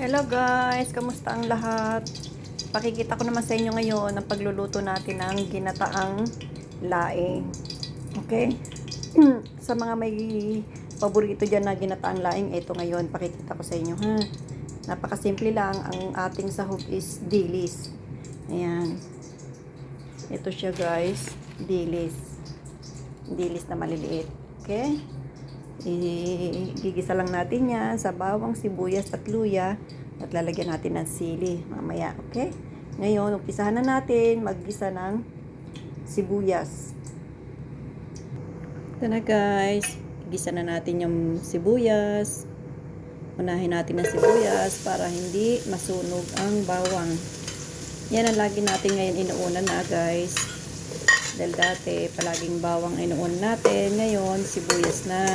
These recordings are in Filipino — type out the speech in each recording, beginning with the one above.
Hello guys, kamusta ang lahat? Pakikita ko naman sa inyo ngayon ang pagluluto natin ng ginataang laing. Okay? Sa mga may paborito dyan na ginataang laing, ito ngayon, pakikita ko sa inyo ha. Napakasimple lang, ang ating sahog is dilis. Ayan. Ito siya guys, dilis. Dilis na maliliit. Okay? Igigisa lang natin yan sa bawang, sibuyas at luya at lalagyan natin ng sili mamaya, okay? Ngayon, umpisahan na natin maggisa ng sibuyas. Ito na guys, igisa na natin yung sibuyas. Unahin natin ang sibuyas para hindi masunog ang bawang. Yan ang lagi natin ngayon inuuna na guys. Dahil dati, palaging bawang inuun natin. Ngayon, sibuyas na.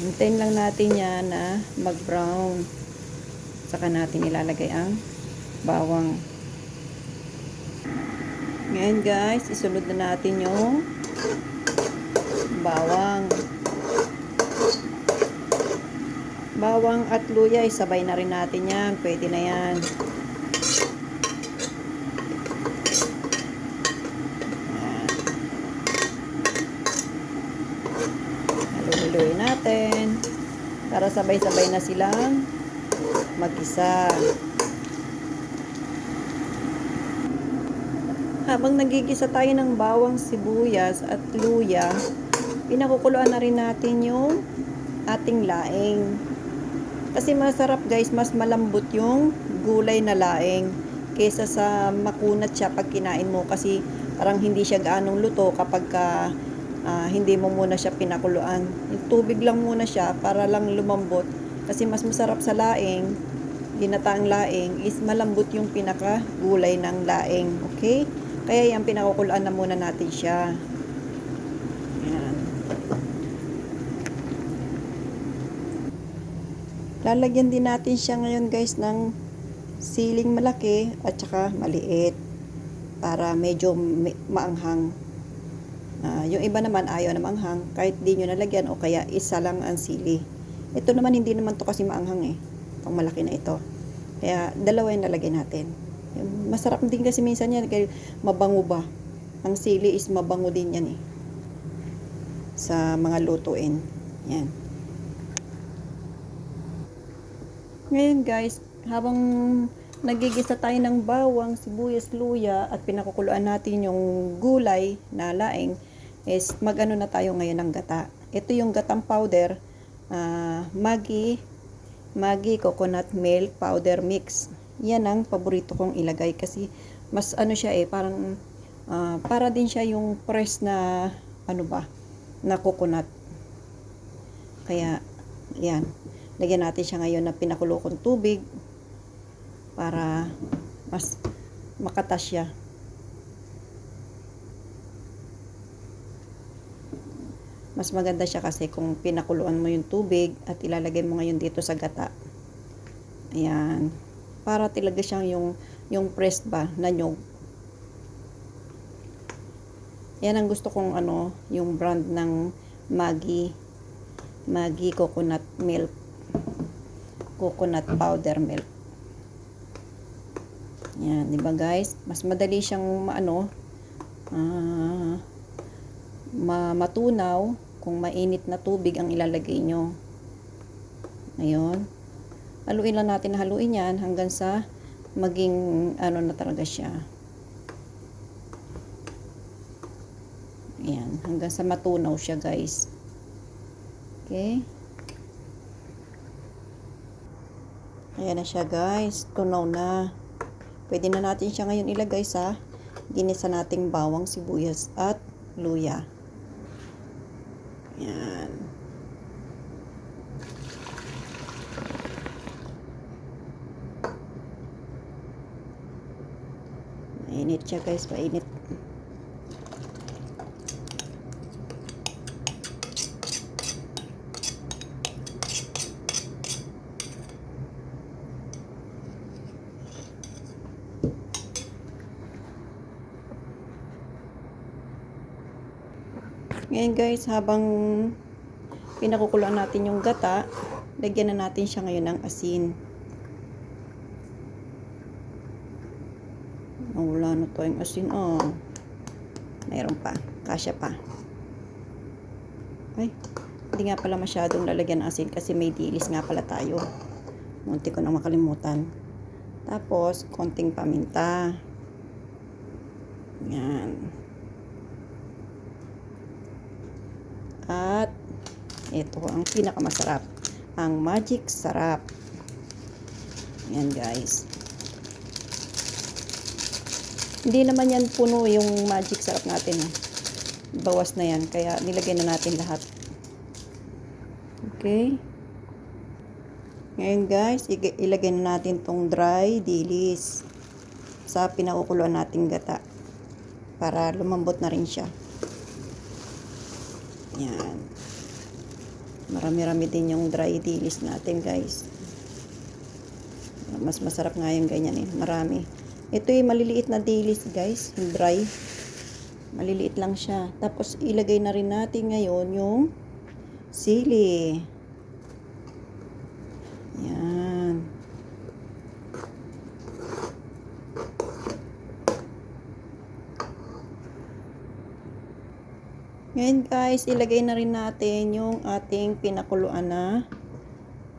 Hintayin lang natin yan na mag-brown. Saka natin ilalagay ang bawang. Ngayon guys, isunod na natin yung bawang. Bawang at luya, isabay na rin natin yan. Pwede na yan. Haluin natin para sabay-sabay na silang mag-isa. Habang nagigisa tayo ng bawang, sibuyas at luya, pinakukuluan na rin natin yung ating laing. Kasi masarap guys, mas malambot yung gulay na laing kaysa sa makunat siya pag kinain mo, kasi parang hindi siya gaanong luto kapag hindi mo muna siya pinakuluan. Yung tubig lang muna siya para lang lumambot. Kasi mas masarap sa laing, ginataang laing, is malambot yung pinaka gulay ng laing. Okay? Kaya yan, pinakukuluan na muna natin siya. Yan. Lalagyan din natin siya ngayon guys ng siling malaki at saka maliit para medyo maanghang. Yung iba naman ayaw na maanghang, kahit di nyo nalagyan o kaya isa lang ang sili. Ito naman hindi naman to kasi maanghang pang malaki na ito. Kaya dalawa yung nalagay natin. Masarap din kasi minsan yan, kaya mabango ba. Ang sili is mabango din yan sa mga lutuin. Yan. Ngayon guys, habang nagigisa tayo ng bawang, sibuyas, luya at pinakukuluan natin yung gulay na laing, is magano na tayo ngayon ng gata. Ito yung gatang powder, Maggi coconut milk powder mix. Yan ang paborito kong ilagay kasi mas ano siya parang para din siya yung fresh na na coconut. Kaya yan, lagyan natin siya ngayon na pinakulo kong tubig para mas makatas siya. Mas maganda siya kasi kung pinakuluan mo yung tubig at ilalagay mo ngayon dito sa gata. Ayan. Para talaga siyang yung pressed ba na nyog. Yan ang gusto kong yung brand ng Maggi coconut milk. Coconut powder milk. Yan, di ba guys? Mas madali siyang matunaw kung mainit na tubig ang ilalagay nyo. Ngayon, haluin lang natin, haluin yan hanggang sa maging na talaga siya. Ayan, hanggang sa matunaw siya guys. Okay. Ayan na siya guys, tunaw na. Pwede na natin siya ngayon ilagay sa ginisa nating bawang, sibuyas at luya. Yan. Mainit siya guys, mainit. Ngayon guys, habang pinakukuluan natin yung gata, lagyan na natin siya ngayon ng asin. Wala na tayong asin. Mayroon pa. Kasya pa. Ay, hindi nga pala masyadong lalagyan ng asin kasi may dilis nga pala tayo. Munti ko na makalimutan. Tapos, konting paminta. Yan. At, ito ang pinakamasarap. Ang magic sarap. Yan guys. Hindi naman yan puno yung magic sarap natin. Bawas na yan. Kaya nilagay na natin lahat. Okay. Ngayon guys, ilagay na natin tong dry dilis sa pinakukuluan nating gata para lumambot na rin siya. Yan. Marami-rami din yung dry dilis natin guys. Mas masarap nga yung ganyan marami. Ito yung maliliit na dilis guys, yung dry. Maliliit lang siya. Tapos ilagay na rin natin ngayon yung sili. Yan. Ngayon guys, ilagay na rin natin yung ating pinakuluan na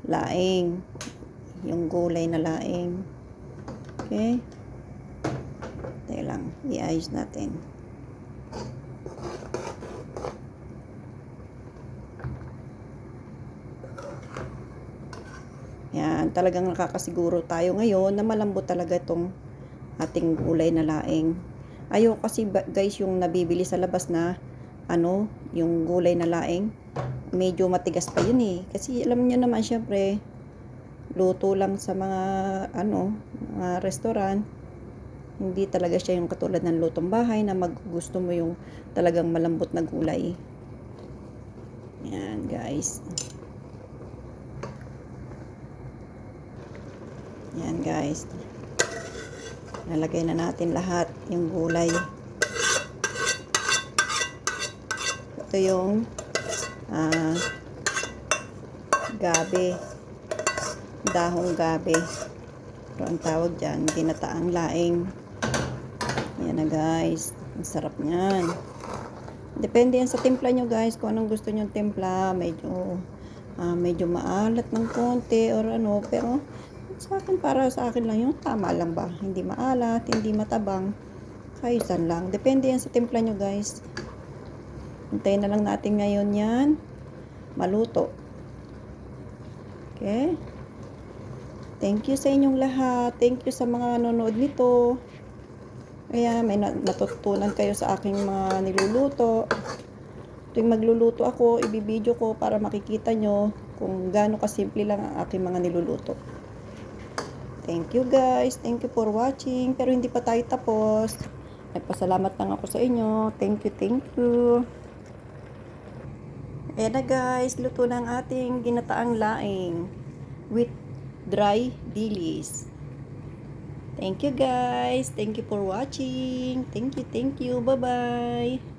laing. Yung gulay na laing. Okay. Tayo lang. I-ayos natin. Yan, talagang nakakasiguro tayo ngayon na malambot talaga itong ating gulay na laing. Ayoko kasi guys yung nabibili sa labas na yung gulay na laing. Medyo matigas pa yun Kasi alam niyo naman syempre, luto lang sa mga mga restaurant. Hindi talaga siya yung katulad ng lutong bahay na gusto mo yung talagang malambot na gulay. Yan guys. Yan guys. Nalagay na natin lahat yung gulay. Ito yung gabi. Dahong gabi. Pero ang tawag dyan, ginataang laing. Yan na guys. Ang sarap niyan. Depende yan sa timpla nyo guys. Kung anong gusto nyo timpla. Medyo maalat ng konti or pero sa akin, para sa akin lang yung tama lang ba. Hindi maalat, hindi matabang. Kayusan lang. Depende yan sa timpla nyo guys. Hintayin na lang natin ngayon yan maluto. Okay? Thank you sa inyong lahat. Thank you sa mga nanonood nito. Kaya may natutunan kayo sa aking mga niluluto. Tuwing magluluto ako, ibibideo ko para makikita nyo kung gaano kasimple lang ang aking mga niluluto. Thank you guys. Thank you for watching. Pero hindi pa tayo tapos. Nagpasalamat lang ako sa inyo. Thank you, thank you. Ayan na guys. Luto na ang ating ginataang laing with dry dilis. Thank you guys. Thank you for watching. Thank you, thank you. Bye-bye.